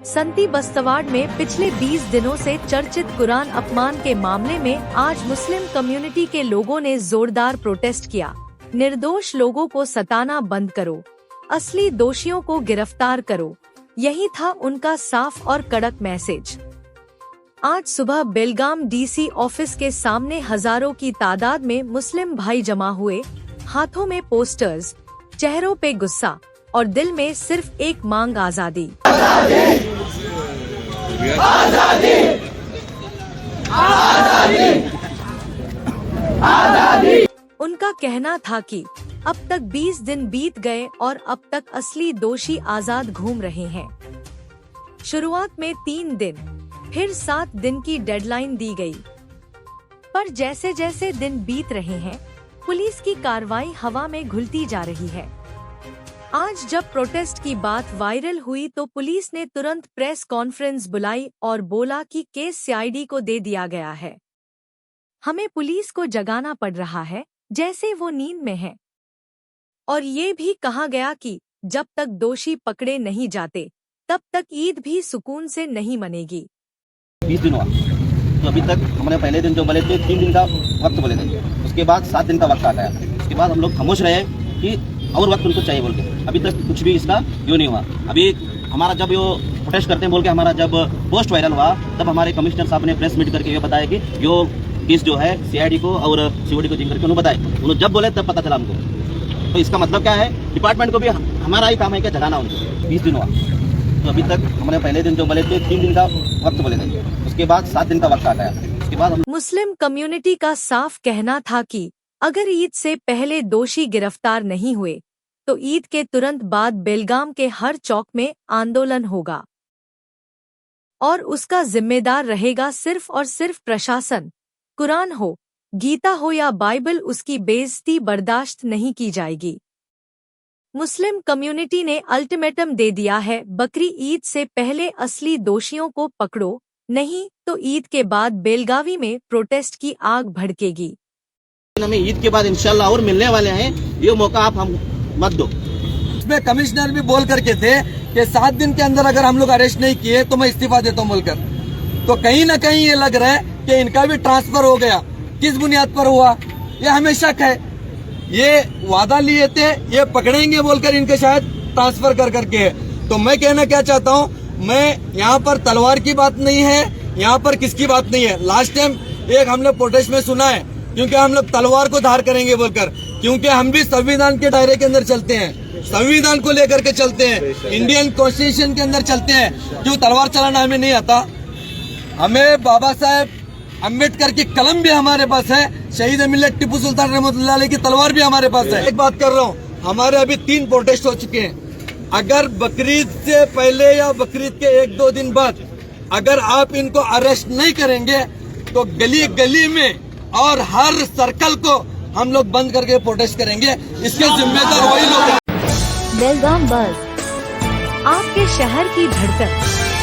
संती बस्तवाड़ में पिछले 20 दिनों से चर्चित कुरान अपमान के मामले में आज मुस्लिम कम्युनिटी के लोगों ने जोरदार प्रोटेस्ट किया। निर्दोष लोगों को सताना बंद करो, असली दोषियों को गिरफ्तार करो, यही था उनका साफ और कड़क मैसेज। आज सुबह बेलगाम डीसी ऑफिस के सामने हजारों की तादाद में मुस्लिम भाई जमा हुए, हाथों में पोस्टर्स, चेहरों पे गुस्सा और दिल में सिर्फ एक मांग, आजादी। आजादी, आजादी, आजादी। उनका कहना था कि अब तक 20 दिन बीत गए और अब तक असली दोषी आजाद घूम रहे हैं। शुरुआत में 3 दिन, फिर 7 दिन की डेडलाइन दी गई, पर जैसे जैसे दिन बीत रहे हैं, पुलिस की कार्रवाई हवा में घुलती जा रही है। आज जब प्रोटेस्ट की बात वायरल हुई तो पुलिस ने तुरंत प्रेस कॉन्फ्रेंस बुलाई और बोला कि केस सीआईडी को दे दिया गया है। हमें पुलिस को जगाना पड़ रहा है जैसे वो नींद में है। और ये भी कहा गया कि जब तक दोषी पकड़े नहीं जाते तब तक ईद भी सुकून से नहीं मनेगी। 20 दिन हुआ तो अभी तक हमने पहले दिन जो बोले थे 3 दिन का वक्त बोले थे, उसके बाद 7 दिन का वक्त आ गया। उसके बाद हम लोग खामोश रहे कि और वक्त उनको चाहिए बोल के, अभी तक कुछ भी इसका यो नहीं हुआ। अभी हमारा जब यो प्रोटेस्ट करते हैं बोल के हमारा जब पोस्ट वायरल हुआ तब हमारे कमिश्नर साहब ने प्रेस मीट करके ये बताया कि यो केस जो है सीआईडी को और सीओडी को जिंक करके उन्होंने बताया। उन्होंने जब बोले तब पता चला हमको। तो इसका मतलब क्या है, डिपार्टमेंट को भी हमारा ही काम है क्या जगाना उनको। 20 दिन हुआ तो अभी तक हमने पहले दिन जो बोले थे 3 दिन का वक्त बोले थे, उसके बाद 7 दिन का वक्त आ गया। उसके बाद मुस्लिम कम्युनिटी का साफ कहना था कि अगर ईद से पहले दोषी गिरफ्तार नहीं हुए तो ईद के तुरंत बाद बेलगाम के हर चौक में आंदोलन होगा और उसका जिम्मेदार रहेगा सिर्फ और सिर्फ प्रशासन। कुरान हो, गीता हो या बाइबल, उसकी बेइज्जती बर्दाश्त नहीं की जाएगी। मुस्लिम कम्युनिटी ने अल्टीमेटम दे दिया है, बकरी ईद से पहले असली दोषियों को पकड़ो, नहीं तो ईद के बाद बेलगावी में प्रोटेस्ट की आग भड़केगी। हमें ईद के बाद इंशाल्लाह और मिलने वाले हैं, ये मौका आप हम मत दो। इसमें कमिश्नर भी बोल करके थे कि 7 दिन के अंदर अगर हम लोग अरेस्ट नहीं किए तो मैं इस्तीफा देता हूँ बोलकर। तो कहीं न कहीं ये लग रहा है कि इनका भी ट्रांसफर हो गया। किस बुनियाद पर हुआ ये हमें शक है। ये वादा लिए थे ये पकड़ेंगे बोलकर इनके शायद ट्रांसफर कर करके है। तो मैं कहना क्या चाहता हूँ, मैं यहाँ पर तलवार की बात नहीं है, यहाँ पर किसकी बात नहीं है। लास्ट टाइम एक हमने प्रोटेस्ट में सुना है, क्योंकि हम लोग तलवार को धार करेंगे बोलकर, क्योंकि हम भी संविधान के दायरे के अंदर चलते हैं, संविधान को लेकर के चलते हैं, इंडियन कॉन्स्टिट्यूशन के अंदर चलते हैं। जो तलवार चलाना हमें नहीं आता। हमें बाबा साहेब अम्बेडकर की कलम भी हमारे पास है, शहीद मिल्लत टीपू सुल्तान रहमतुल्लाह अलैह की तलवार भी हमारे पास है। एक बात कर रहा हूँ, हमारे अभी 3 प्रोटेस्ट हो चुके हैं। अगर बकरीद से पहले या बकरीद के 1-2 दिन बाद अगर आप इनको अरेस्ट नहीं करेंगे तो गली गली में और हर सर्कल को हम लोग बंद करके प्रोटेस्ट करेंगे। इसके जिम्मेदार वही लोग हैं। बेलगाम बज़, आपके शहर की धड़कन।